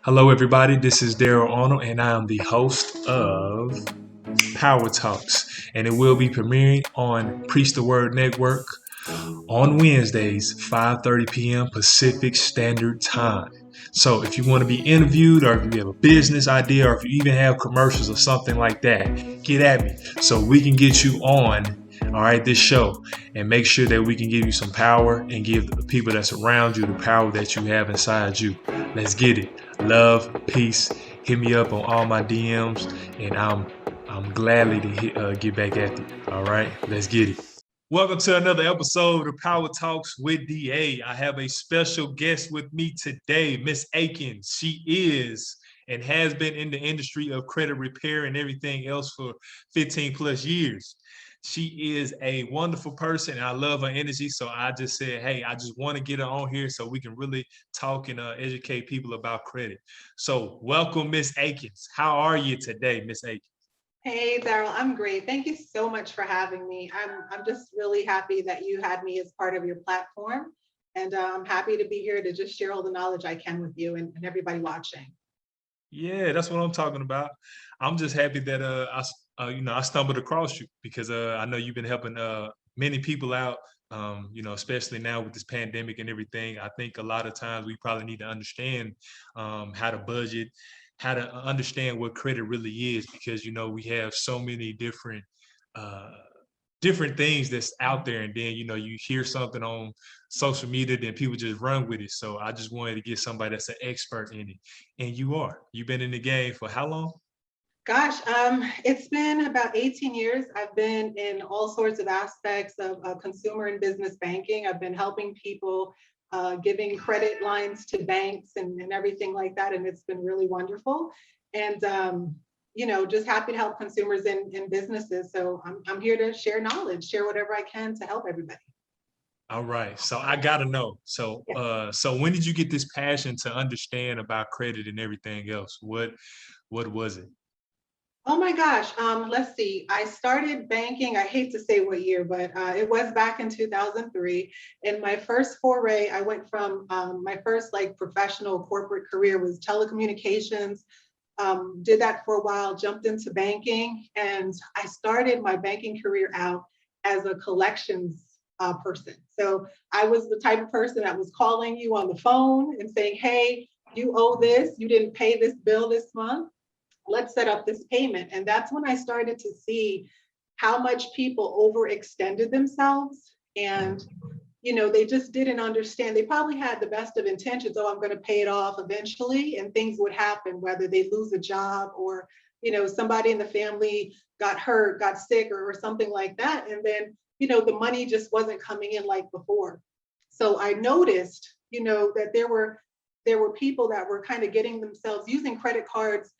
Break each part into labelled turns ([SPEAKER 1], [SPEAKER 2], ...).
[SPEAKER 1] Hello, everybody. This is Daryl Arnold, and I am the host of Power Talks, and it will be premiering on Preach the Word Network on Wednesdays, 5:30 p.m. Pacific Standard Time. So, if you want to be interviewed, or if you have a business idea, or if you even have commercials or something like that, get at me so we can get you on. All right, this show, and make sure that we can give you some power and give the people that's around you the power that you have inside you. Let's get it. Love, peace. Hit me up on all my DMs, and I'm gladly to get back at you. All right, let's get it. Welcome to another episode of Power Talks with DA. I have a special guest with me today, Miss Aiken. She is and has been in the industry of credit repair and everything else for 15 plus years. She is a wonderful person and I love her energy. So I just said, hey, I just want to get her on here so we can really talk and educate people about credit. So welcome, Miss Aikens. How are you today, Miss Aikens?
[SPEAKER 2] Hey, Daryl, I'm great. Thank you so much for having me. I'm just really happy that you had me as part of your platform. And I'm happy to be here to just share all the knowledge I can with you and everybody watching.
[SPEAKER 1] Yeah, that's what I'm talking about. I'm just happy that I stumbled across you because I know you've been helping many people out. Especially now with this pandemic and everything. I think a lot of times we probably need to understand how to budget, how to understand what credit really is, because we have so many uh, different things that's out there, and then you hear something on social media, then people just run with it. So I just wanted to get somebody that's an expert in it, and you've been in the game for how long?
[SPEAKER 2] Gosh, it's been about 18 years. I've been in all sorts of aspects of consumer and business banking. I've been helping people, giving credit lines to banks and everything like that. And it's been really wonderful. And, just happy to help consumers and businesses. So I'm here to share knowledge, share whatever I can to help everybody.
[SPEAKER 1] All right, so I gotta know, so when did you get this passion to understand about credit and everything else? What was it?
[SPEAKER 2] Oh my gosh. Let's see. I started banking. I hate to say what year, but it was back in 2003. And my first foray, I went from my first like professional corporate career was telecommunications. Did that for a while, jumped into banking, and I started my banking career out as a collections person. So I was the type of person that was calling you on the phone and saying, "Hey, you owe this. You didn't pay this bill this month, let's set up this payment." And that's when I started to see how much people overextended themselves. And, they just didn't understand. They probably had the best of intentions. Oh, I'm going to pay it off eventually. And things would happen, whether they lose a job or, somebody in the family got hurt, got sick, or something like that. And then, the money just wasn't coming in like before. So I noticed, that there were people that were kind of getting themselves using credit cards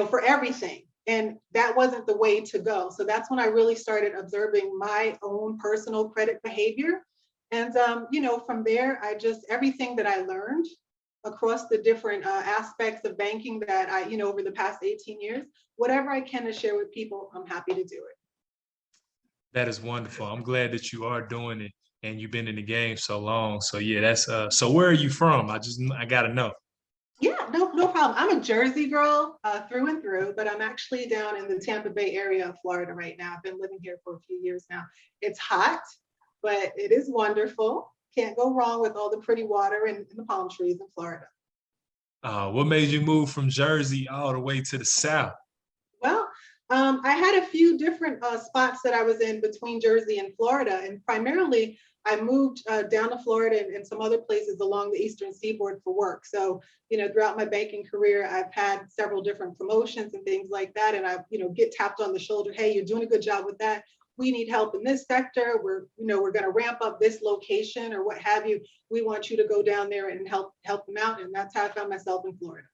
[SPEAKER 2] for everything. And that wasn't the way to go. So that's when I really started observing my own personal credit behavior. And, from there, everything that I learned across the different aspects of banking that over the past 18 years, whatever I can to share with people, I'm happy to do it.
[SPEAKER 1] That is wonderful. I'm glad that you are doing it and you've been in the game so long. So yeah, that's so where are you from? I gotta know.
[SPEAKER 2] Yeah, no problem. I'm a Jersey girl through and through, but I'm actually down in the Tampa Bay area of Florida right now. I've been living here for a few years now. It's hot, but it is wonderful. Can't go wrong with all the pretty water and the palm trees in Florida.
[SPEAKER 1] What made you move from Jersey all the way to the South?
[SPEAKER 2] Well, I had a few different spots that I was in between Jersey and Florida, and primarily I moved down to Florida and some other places along the Eastern Seaboard for work. So, throughout my banking career, I've had several different promotions and things like that, and I, get tapped on the shoulder. Hey, you're doing a good job with that. We need help in this sector. We're going to ramp up this location or what have you. We want you to go down there and help them out, and that's how I found myself in Florida.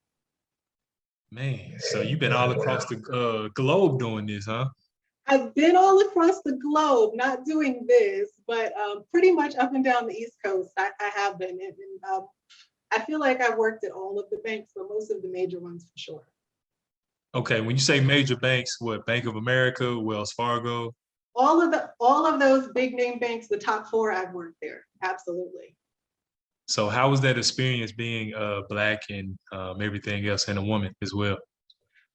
[SPEAKER 1] Man, so you've been all across the globe doing this, huh?
[SPEAKER 2] I've been all across the globe, not doing this, but pretty much up and down the East Coast. I have been. And I feel like I've worked at all of the banks, but most of the major ones for sure.
[SPEAKER 1] Okay, when you say major banks, what, Bank of America, Wells Fargo?
[SPEAKER 2] All of those big name banks, the top four, I've worked there. Absolutely.
[SPEAKER 1] So how was that experience being Black and everything else and a woman as well?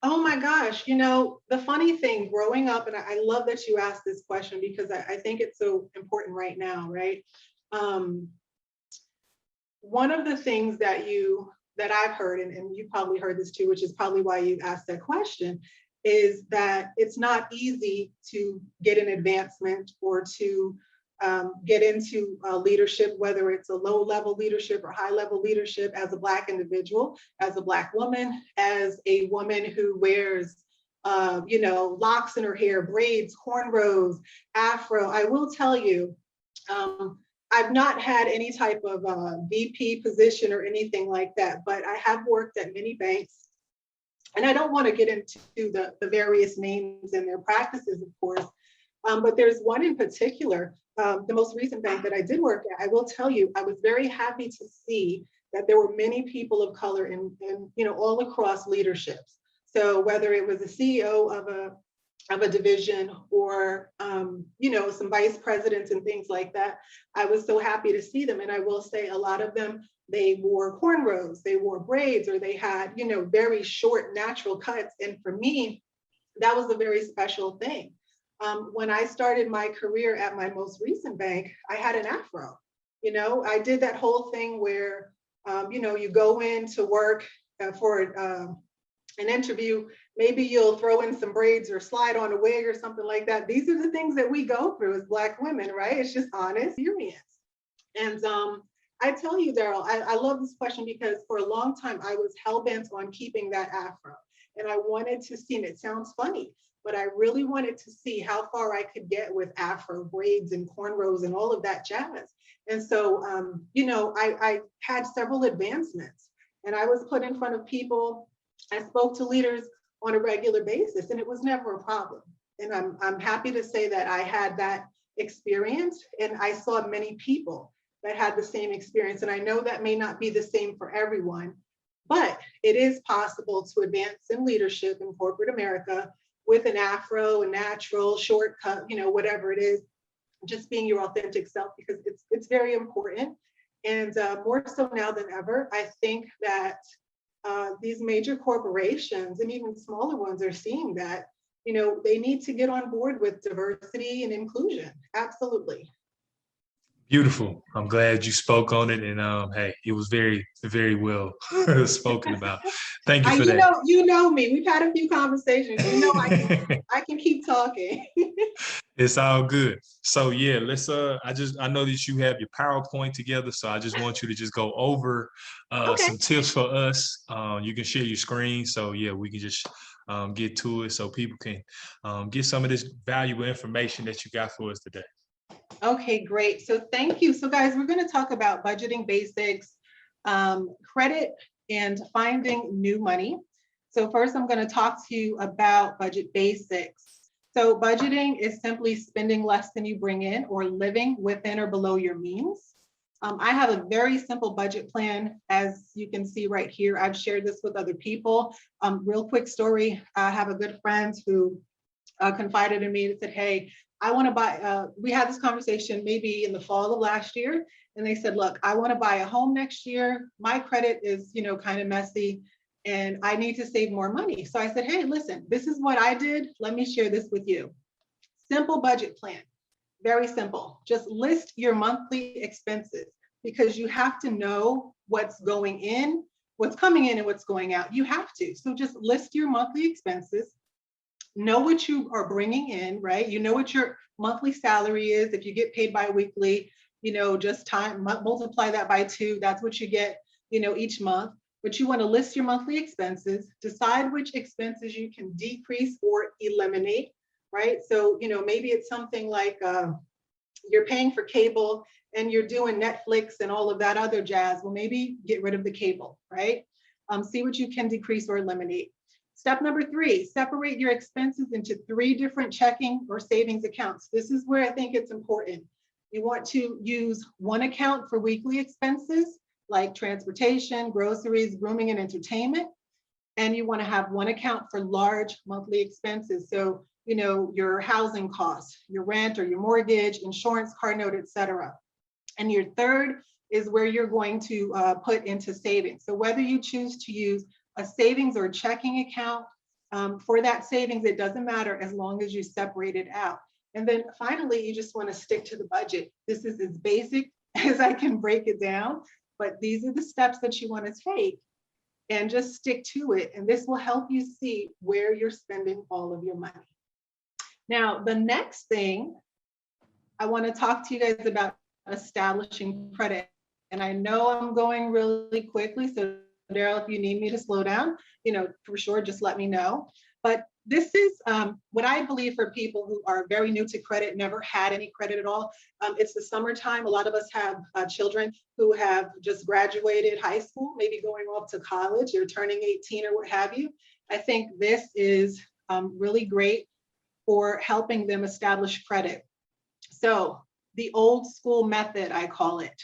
[SPEAKER 2] Oh my gosh, the funny thing growing up, and I love that you asked this question because I think it's so important right now, right? Um, One of the things that I've heard, and you probably heard this too, which is probably why you asked that question, is that it's not easy to get an advancement or to get into leadership, whether it's a low level leadership or high level leadership as a Black individual, as a Black woman, as a woman who wears locks in her hair, braids, cornrows, afro. I will tell you, um, I've not had any type of VP position or anything like that, but I have worked at many banks. And I don't want to get into the various names and their practices, of course, but there's one in particular, the most recent bank that I did work at. I will tell you, I was very happy to see that there were many people of color in all across leaderships. So whether it was a CEO of a division or some vice presidents and things like that, I was so happy to see them. And I will say a lot of them, they wore cornrows, they wore braids, or they had very short natural cuts. And for me, that was a very special thing. When I started my career at my most recent bank, I had an afro. I did that whole thing where you go in to work for an interview, maybe you'll throw in some braids or slide on a wig or something like that. These are the things that we go through as Black women, right? It's just honest experience. And I tell you, Daryl, I love this question because for a long time I was hell bent on keeping that afro. And I wanted to see, and it sounds funny, but I really wanted to see how far I could get with afro braids and cornrows and all of that jazz. And so, I had several advancements and I was put in front of people. I spoke to leaders on a regular basis, and it was never a problem. And I'm happy to say that I had that experience, and I saw many people that had the same experience. And I know that may not be the same for everyone, but it is possible to advance in leadership in corporate America with an afro, a natural, shortcut, whatever it is, just being your authentic self, because it's very important. And more so now than ever, I think that these major corporations and even smaller ones are seeing that, they need to get on board with diversity and inclusion. Absolutely.
[SPEAKER 1] Beautiful. I'm glad you spoke on it, and hey, it was very, very well spoken about. Thank you
[SPEAKER 2] I,
[SPEAKER 1] for
[SPEAKER 2] you
[SPEAKER 1] that.
[SPEAKER 2] know, you know me. We've had a few conversations. I can keep talking.
[SPEAKER 1] It's all good. So yeah, let's I know that you have your PowerPoint together, so I just want you to just go over
[SPEAKER 2] Okay.
[SPEAKER 1] some tips for us. You can share your screen, so yeah, we can just get to it so people can get some of this valuable information that you got for us today.
[SPEAKER 2] Okay, great. So thank you. So guys, we're going to talk about budgeting basics, credit, and finding new money. So first, I'm going to talk to you about budget basics. So budgeting is simply spending less than you bring in or living within or below your means. I have a very simple budget plan, as you can see right here. I've shared this with other people. Real quick story, I have a good friend who confided in me and said, hey, I want to buy, we had this conversation maybe in the fall of last year. And they said, look, I want to buy a home next year. My credit is, kind of messy and I need to save more money. So I said, hey, listen, this is what I did. Let me share this with you. Simple budget plan, very simple. Just list your monthly expenses because you have to know what's going in, what's coming in and what's going out. You have to. So just list your monthly expenses. Know what you are bringing in, right? You know what your monthly salary is. If you get paid bi-weekly, just multiply that by 2. That's what you get, each month. But you want to list your monthly expenses, decide which expenses you can decrease or eliminate, right? So, maybe it's something like you're paying for cable and you're doing Netflix and all of that other jazz. Well, maybe get rid of the cable, right? See what you can decrease or eliminate. Step number 3, separate your expenses into 3 different checking or savings accounts. This is where I think it's important. You want to use one account for weekly expenses like transportation, groceries, grooming, and entertainment. And you want to have one account for large monthly expenses. So, your housing costs, your rent or your mortgage, insurance, car note, et cetera. And your third is where you're going to put into savings. So whether you choose to use a savings or a checking account for that savings, it doesn't matter as long as you separate it out. And then finally, you just want to stick to the budget. This is as basic as I can break it down, but these are the steps that you want to take and just stick to it. And this will help you see where you're spending all of your money. Now, the next thing I want to talk to you guys about establishing credit. And I know I'm going really quickly, so Daryl, if you need me to slow down, for sure, just let me know. But this is what I believe for people who are very new to credit, never had any credit at all. It's the summertime. A lot of us have children who have just graduated high school, maybe going off to college or turning 18 or what have you. I think this is really great for helping them establish credit. So the old school method, I call it,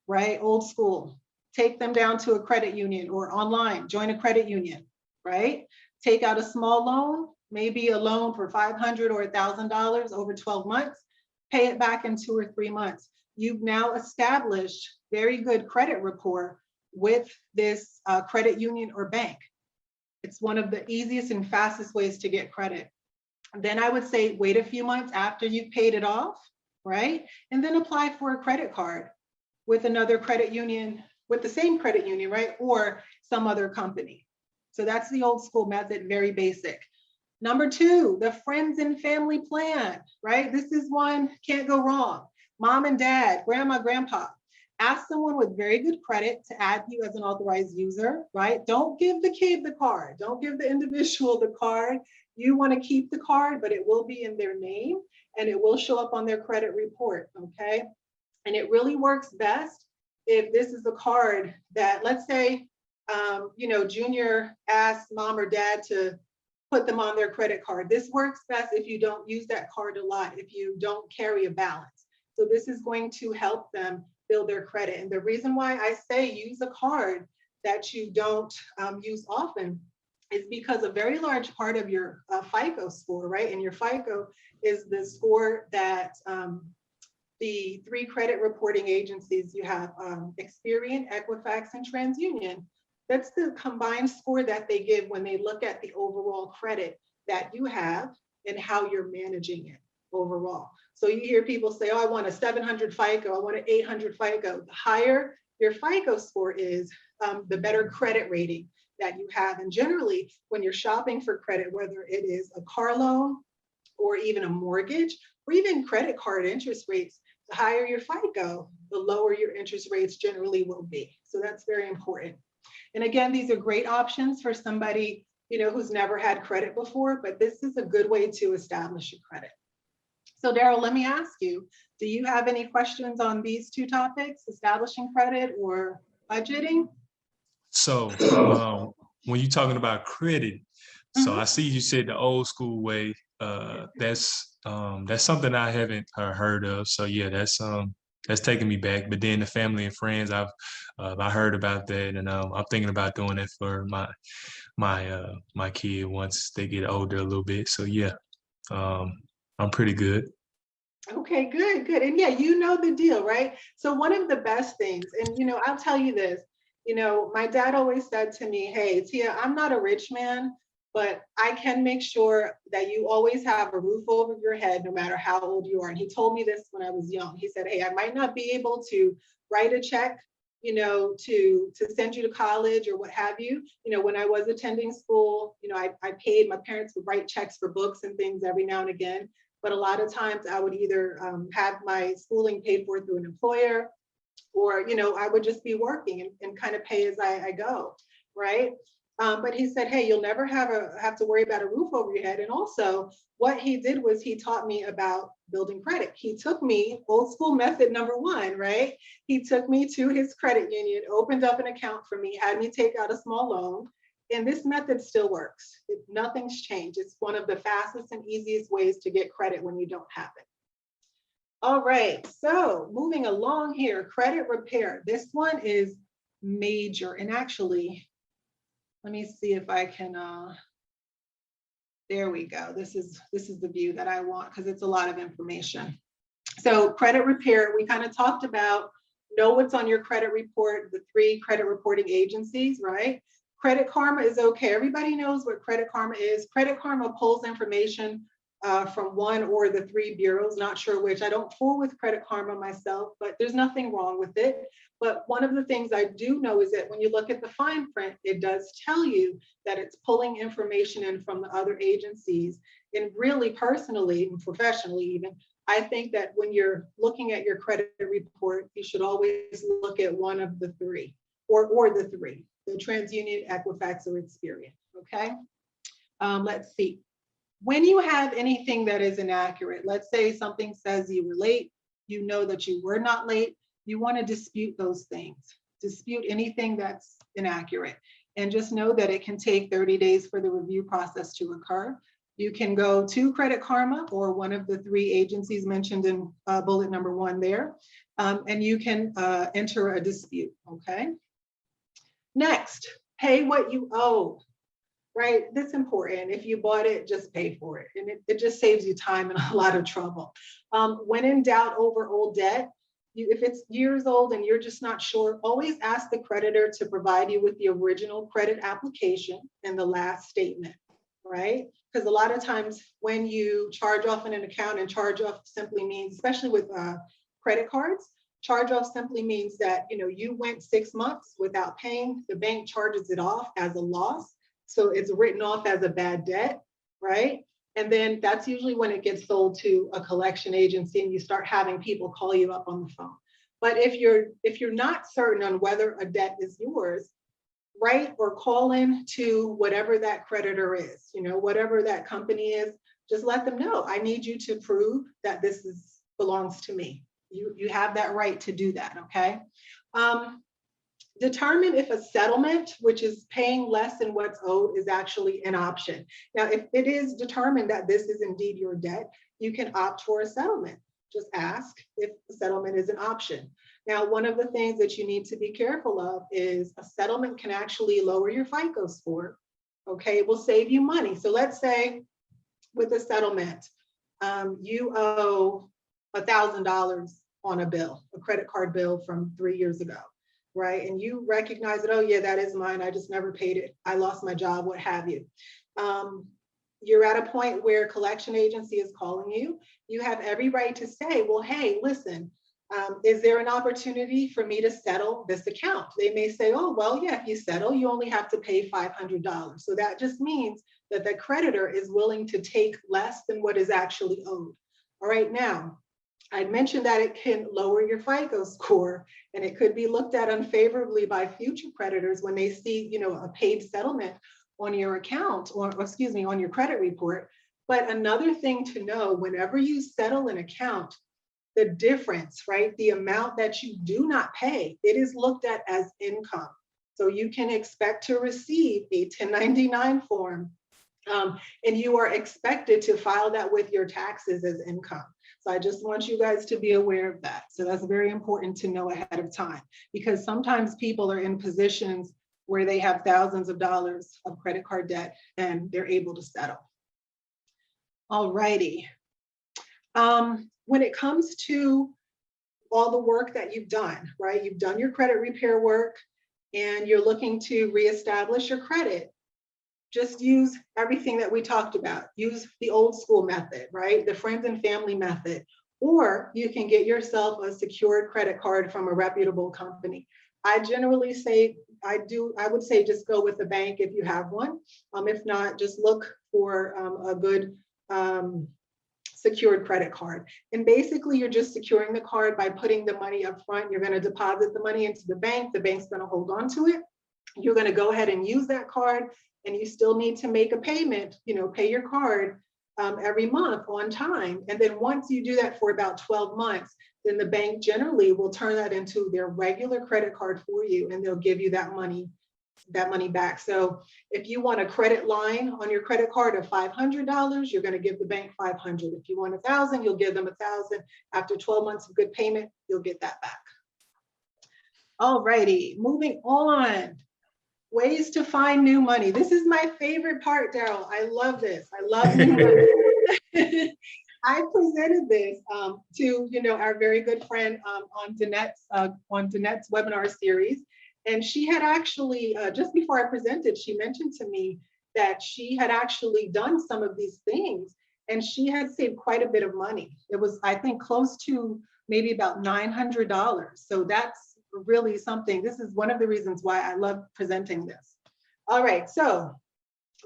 [SPEAKER 2] right? Old school. Take them down to a credit union or online, join a credit union, right? Take out a small loan, maybe a loan for $500 or $1,000 over 12 months, pay it back in 2 or 3 months. You've now established very good credit rapport with this credit union or bank. It's one of the easiest and fastest ways to get credit. And then I would say wait a few months after you've paid it off, right? And then apply for a credit card with another credit union, with the same credit union, right? Or some other company. So that's the old school method, very basic. Number 2, the friends and family plan, right? This is one, can't go wrong. Mom and dad, grandma, grandpa. Ask someone with very good credit to add you as an authorized user, right? Don't give the kid the card. Don't give the individual the card. You want to keep the card, but it will be in their name and it will show up on their credit report, okay? And it really works best if this is a card that, let's say, Junior asked mom or dad to put them on their credit card. This works best if you don't use that card a lot, if you don't carry a balance. So this is going to help them build their credit. And the reason why I say use a card that you don't use often is because a very large part of your FICO score, right? And your FICO is the score that the 3 credit reporting agencies you have, Experian, Equifax, and TransUnion. That's the combined score that they give when they look at the overall credit that you have and how you're managing it overall. So you hear people say, oh, I want a 700 FICO, I want an 800 FICO. The higher your FICO score is, the better credit rating that you have. And generally, when you're shopping for credit, whether it is a car loan or even a mortgage or even credit card interest rates, the higher your FICO, the lower your interest rates generally will be. So that's very important. And again, these are great options for somebody, who's never had credit before, but this is a good way to establish your credit. So Daryl, let me ask you, do you have any questions on these 2 topics, establishing credit or budgeting?
[SPEAKER 1] So when you're talking about credit, so I see you said the old school way. That's something I haven't heard of. So yeah, that's taking me back. But then the family and friends, I heard about that, and I'm thinking about doing that for my kid once they get older a little bit. So yeah, I'm pretty good.
[SPEAKER 2] Okay, good, good. And yeah, you know the deal, right? So one of the best things, and I'll tell you this, my dad always said to me, hey, Tia, I'm not a rich man, but I can make sure that you always have a roof over your head, no matter how old you are. And he told me this when I was young. He said, hey, I might not be able to write a check, to send you to college or what have you. When I was attending school, I paid, my parents would write checks for books and things every now and again. But a lot of times I would either have my schooling paid for through an employer, or I would just be working and kind of pay as I go, right? But he said, hey, you'll never have to worry about a roof over your head. And also what he did was he taught me about building credit. He took me, old school method number 1, right? He took me to his credit union, opened up an account for me, had me take out a small loan. And this method still works. Nothing's changed. It's one of the fastest and easiest ways to get credit when you don't have it. All right, so moving along here, credit repair. This one is major. And actually, let me see if I can, there we go. This is the view that I want because it's a lot of information. So credit repair, we kind of talked about know what's on your credit report, the 3 credit reporting agencies, right? Credit Karma is okay. Everybody knows what Credit Karma is. Credit Karma pulls information from 1 or the 3 bureaus, not sure which. I don't fool with Credit Karma myself, but there's nothing wrong with it. But one of the things I do know is that when you look at the fine print, it does tell you that it's pulling information in from the other agencies. And really, personally and professionally even, I think that when you're looking at your credit report, you should always look at one of the 3 or the 3, the TransUnion, Equifax, or Experian, okay? Let's see. When you have anything that is inaccurate, let's say something says you were late, you know that you were not late, you want to dispute those things, dispute anything that's inaccurate. And just know that it can take 30 days for the review process to occur. You can go to Credit Karma or one of the 3 agencies mentioned in bullet number 1 there, and you can enter a dispute, okay? Next, pay what you owe. Right, that's important. If you bought it, just pay for it. And it just saves you time and a lot of trouble. When in doubt over old debt, if it's years old and you're just not sure, always ask the creditor to provide you with the original credit application and the last statement, right? Because a lot of times when you charge off in an account, and charge off simply means, especially with credit cards, charge off simply means that you went 6 months without paying, the bank charges it off as a loss. So it's written off as a bad debt, right? And then that's usually when it gets sold to a collection agency and you start having people call you up on the phone. But if you're not certain on whether a debt is yours, write or call in to whatever that creditor is, whatever that company is, just let them know, I need you to prove that this belongs to me. You have that right to do that, okay? Determine if a settlement, which is paying less than what's owed, is actually an option. Now, if it is determined that this is indeed your debt, you can opt for a settlement. Just ask if the settlement is an option. Now, one of the things that you need to be careful of is a settlement can actually lower your FICO score. Okay, it will save you money. So let's say with a settlement, you owe $1,000 on a bill, a credit card bill from 3 years ago, right? And you recognize that, oh yeah, that is mine. I just never paid it. I lost my job, what have you. You're at a point where collection agency is calling you. You have every right to say, well, hey, listen, is there an opportunity for me to settle this account? They may say, oh, well, yeah, if you settle, you only have to pay $500. So that just means that the creditor is willing to take less than what is actually owed. All right, now, I mentioned that it can lower your FICO score, and it could be looked at unfavorably by future creditors when they see, a paid settlement on your account, or excuse me, on your credit report. But another thing to know, whenever you settle an account, the difference, right, the amount that you do not pay, it is looked at as income. So you can expect to receive a 1099 form, and you are expected to file that with your taxes as income. So I just want you guys to be aware of that. So that's very important to know ahead of time, because sometimes people are in positions where they have thousands of dollars of credit card debt and they're able to settle. All righty. When it comes to all the work that you've done, right? You've done your credit repair work and you're looking to reestablish your credit. Just use everything that we talked about. Use the old school method, right? The friends and family method. Or you can get yourself a secured credit card from a reputable company. I generally say, I would say just go with the bank if you have one. If not, just look for a good secured credit card. And basically you're just securing the card by putting the money up front. You're going to deposit the money into the bank. The bank's going to hold on to it. You're going to go ahead and use that card, and you still need to make a payment, pay your card every month on time. And then once you do that for about 12 months, then the bank generally will turn that into their regular credit card for you, and they'll give you that money back. So if you want a credit line on your credit card of $500, you're going to give the bank $500. If you want $1,000, you'll give them $1,000. After 12 months of good payment, you'll get that back. All righty, moving on. Ways to find new money. This is my favorite part, Daryl. I love this. I love new money. I presented this to our very good friend on Danette's webinar series, and she had actually just before I presented, she mentioned to me that she had actually done some of these things, and she had saved quite a bit of money. It was, I think, close to maybe about $900. So that's really something. This is one of the reasons why I love presenting this. All right, so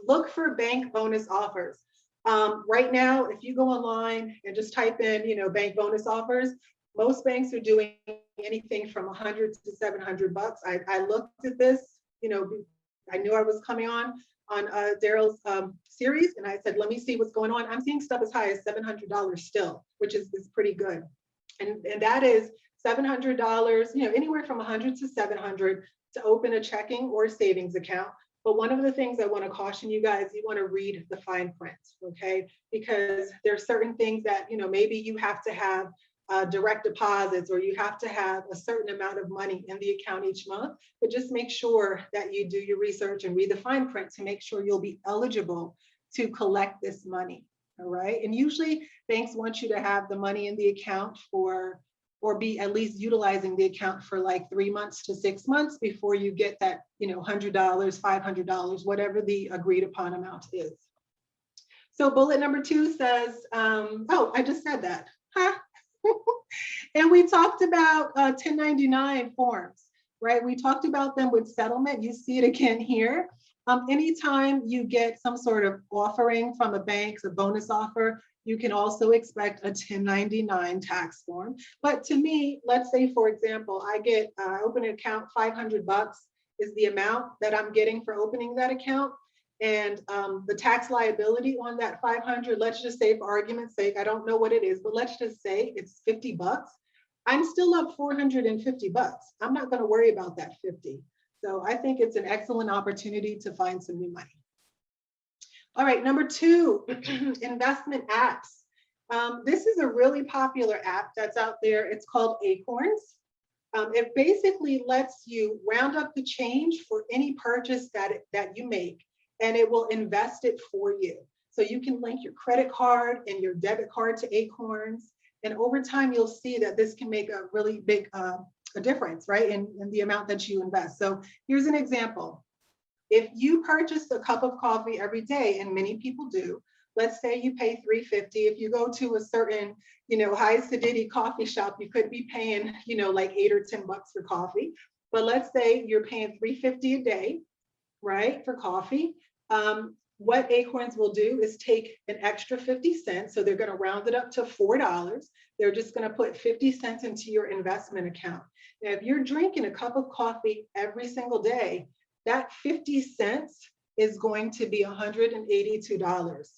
[SPEAKER 2] look for bank bonus offers. Right now, if you go online and just type in, bank bonus offers, most banks are doing anything from 100 to 700 bucks. I looked at this, I knew I was coming on Daryl's series, and I said, let me see what's going on. I'm seeing stuff as high as $700 still, which is pretty good. And that is $700, anywhere from 100 to 700 to open a checking or savings account. But one of the things I want to caution you guys, you want to read the fine print, okay? Because there are certain things that, maybe you have to have direct deposits, or you have to have a certain amount of money in the account each month. But just make sure that you do your research and read the fine print to make sure you'll be eligible to collect this money, all right? And usually banks want you to have the money in the account or be at least utilizing the account for like 3 months to 6 months before you get that, $100, $500, whatever the agreed upon amount is. So bullet number 2 says, oh, I just said that. Huh? And we talked about 1099 forms, right? We talked about them with settlement. You see it again here. Anytime you get some sort of offering from a bank, a bonus offer, you can also expect a 1099 tax form. But to me, let's say, for example, I open an account, 500 bucks is the amount that I'm getting for opening that account. And the tax liability on that 500, let's just say for argument's sake, I don't know what it is, but let's just say it's 50 bucks. I'm still up 450 bucks. I'm not going to worry about that 50. So I think it's an excellent opportunity to find some new money. All right, number 2, investment apps. This is a really popular app that's out there. It's called Acorns. It basically lets you round up the change for any purchase that you make, and it will invest it for you. So you can link your credit card and your debit card to Acorns. And over time, you'll see that this can make a really big a difference, right, in the amount that you invest. So here's an example. If you purchase a cup of coffee every day, and many people do, let's say you pay $3.50. If you go to a certain, high acidity coffee shop, you could be paying, like $8 or $10 for coffee. But let's say you're paying $3.50 a day, right, for coffee. What Acorns will do is take an extra 50 cents. So they're going to round it up to $4. They're just going to put 50 cents into your investment account. Now, if you're drinking a cup of coffee every single day, that 50 cents is going to be $182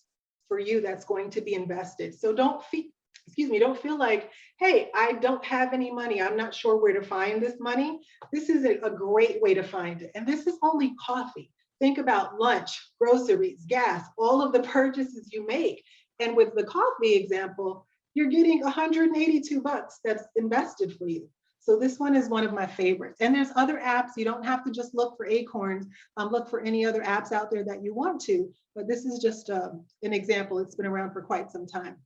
[SPEAKER 2] for you. That's going to be invested. So don't feel like, hey, I don't have any money. I'm not sure where to find this money. This is a great way to find it. And this is only coffee. Think about lunch, groceries, gas, all of the purchases you make. And with the coffee example, you're getting 182 bucks that's invested for you. So this one is one of my favorites. And there's other apps. You don't have to just look for Acorns. Look for any other apps out there that you want to. But this is just an example. It's been around for quite some time.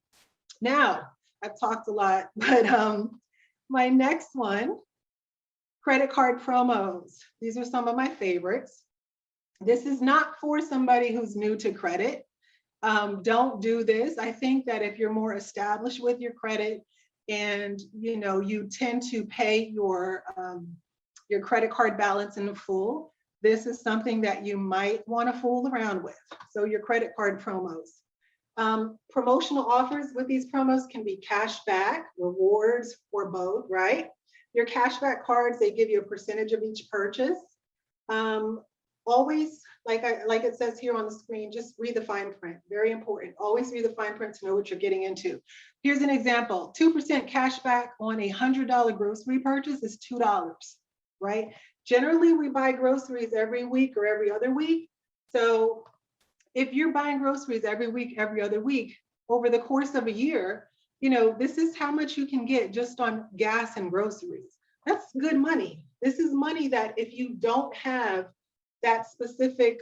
[SPEAKER 2] Now, I've talked a lot, but my next one, credit card promos. These are some of my favorites. This is not for somebody who's new to credit. Don't do this. I think that if you're more established with your credit and you tend to pay your credit card balance in full, this is something that you might want to fool around with. So your credit card promos. Promotional offers with these promos can be cash back, rewards, or both, right? Your cashback cards, they give you a percentage of each purchase. Always, like it says here on the screen, just read the fine print. Very important. Always read the fine print to know what you're getting into. Here's an example. 2% cash back on a $100 grocery purchase is $2, right? Generally, we buy groceries every week or every other week. So if you're buying groceries every week, every other week, over the course of a year, this is how much you can get just on gas and groceries. That's good money. This is money that if you don't have that specific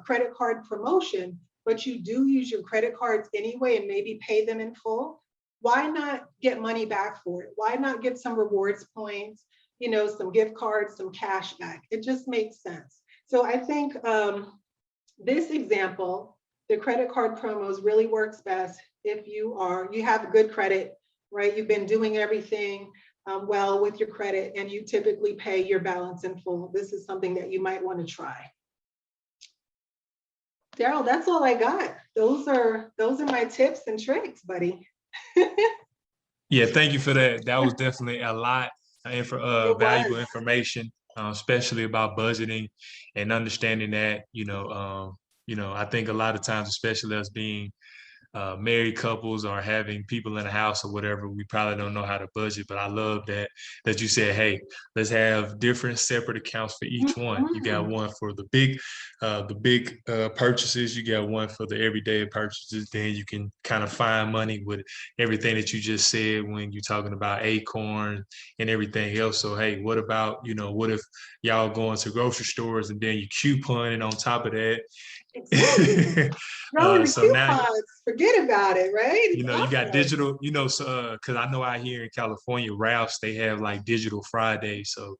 [SPEAKER 2] credit card promotion, but you do use your credit cards anyway and maybe pay them in full, why not get money back for it? Why not get some rewards points, some gift cards, some cash back? It just makes sense. So I think this example, the credit card promos really works best if you have good credit, right? You've been doing everything well with your credit and you typically pay your balance in full. This is something that you might want to try. Daryl, that's all I got. Those are my tips and tricks, buddy.
[SPEAKER 1] Yeah, thank you for that. That was definitely a lot of
[SPEAKER 2] It
[SPEAKER 1] valuable
[SPEAKER 2] was.
[SPEAKER 1] information, especially about budgeting and understanding that. I think a lot of times, especially us being married couples or having people in the house or whatever, we probably don't know how to budget. But I love that you said, hey, let's have different separate accounts for each one. You got
[SPEAKER 2] Mhm.
[SPEAKER 1] one for the big purchases. You got one for the everyday purchases. Then you can kind of find money with everything that you just said when you're talking about Acorn and everything else. So hey, what about what if y'all going to grocery stores and then you couponing on top of that?
[SPEAKER 2] Exactly. Throwing the
[SPEAKER 1] So now
[SPEAKER 2] coupons, forget about it, right? It's
[SPEAKER 1] you got
[SPEAKER 2] awesome.
[SPEAKER 1] digital, so because I know out here in California, Ralph's, they have like digital Friday. So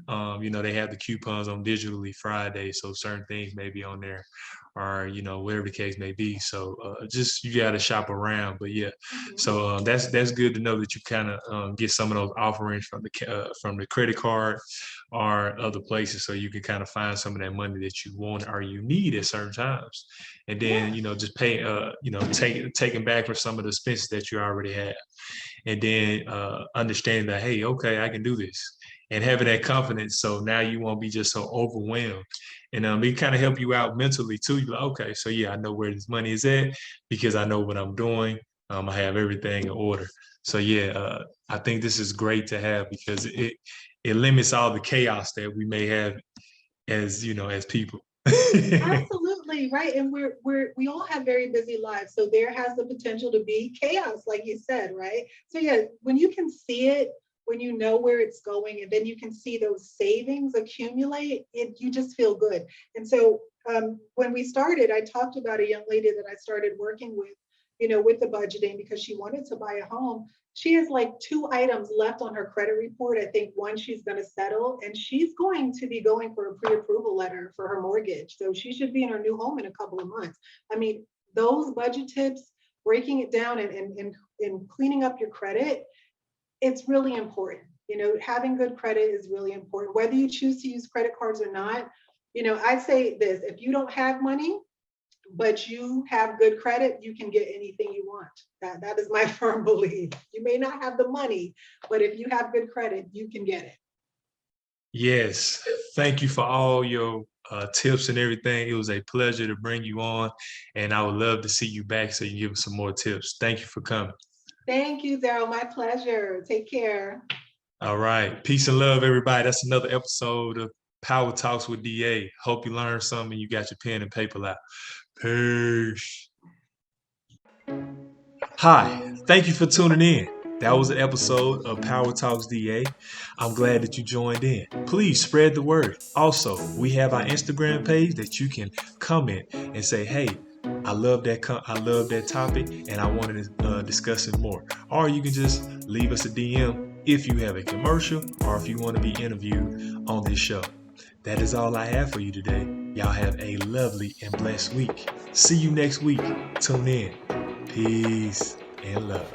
[SPEAKER 2] Mm.
[SPEAKER 1] they have the coupons on digitally Friday. So certain things may be on there or whatever the case may be. So just you gotta shop around. But yeah,
[SPEAKER 2] Mhm.
[SPEAKER 1] so that's good to know that you kind of get some of those offerings from the credit card or other places, so you can kind of find some of that money that you want or you need at certain times, and
[SPEAKER 2] Yeah.
[SPEAKER 1] then just pay taking back for some of the expenses that you already have, and then understanding that, hey, okay, I can do this, and having that confidence, so now you won't be just so overwhelmed, and it kind of help you out mentally too. You're like, okay, so yeah, I know where this money is at because I know what I'm doing. I have everything in order. So yeah, I think this is great to have because it limits all the chaos that we may have as people.
[SPEAKER 2] Absolutely, right. And we all have very busy lives. So there has the potential to be chaos, like you said, right? So yeah, when you can see it, when you know where it's going, and then you can see those savings accumulate, you just feel good. And so when we started, I talked about a young lady that I started working with, with the budgeting because she wanted to buy a home. She has like 2 items left on her credit report. I think one she's going to settle, and she's going to be going for a pre-approval letter for her mortgage. So she should be in her new home in a couple of months. I mean, those budget tips, breaking it down and cleaning up your credit, it's really important. Having good credit is really important. Whether you choose to use credit cards or not, I say this: if you don't have money, but you have good credit, you can get anything you want. That is my firm belief. You may not have the money, but if you have good credit, you can get it.
[SPEAKER 1] Yes, thank you for all your tips and everything. It was a pleasure to bring you on, and I would love to see you back so you can give us some more tips. Thank you for coming.
[SPEAKER 2] Thank you, Daryl. My pleasure. Take care.
[SPEAKER 1] All right, peace and love, everybody. That's another episode of Power Talks with DA. Hope you learned something and you got your pen and paper out. Peace. Hi, thank you for tuning in. That was an episode of Power Talks DA. I'm glad that you joined in. Please spread the word. Also, we have our Instagram page that you can comment and say, "Hey, I love that topic, and I wanted to discuss it more." Or you can just leave us a DM if you have a commercial or if you want to be interviewed on this show. That is all I have for you today. Y'all have a lovely and blessed week. See you next week. Tune in. Peace and love.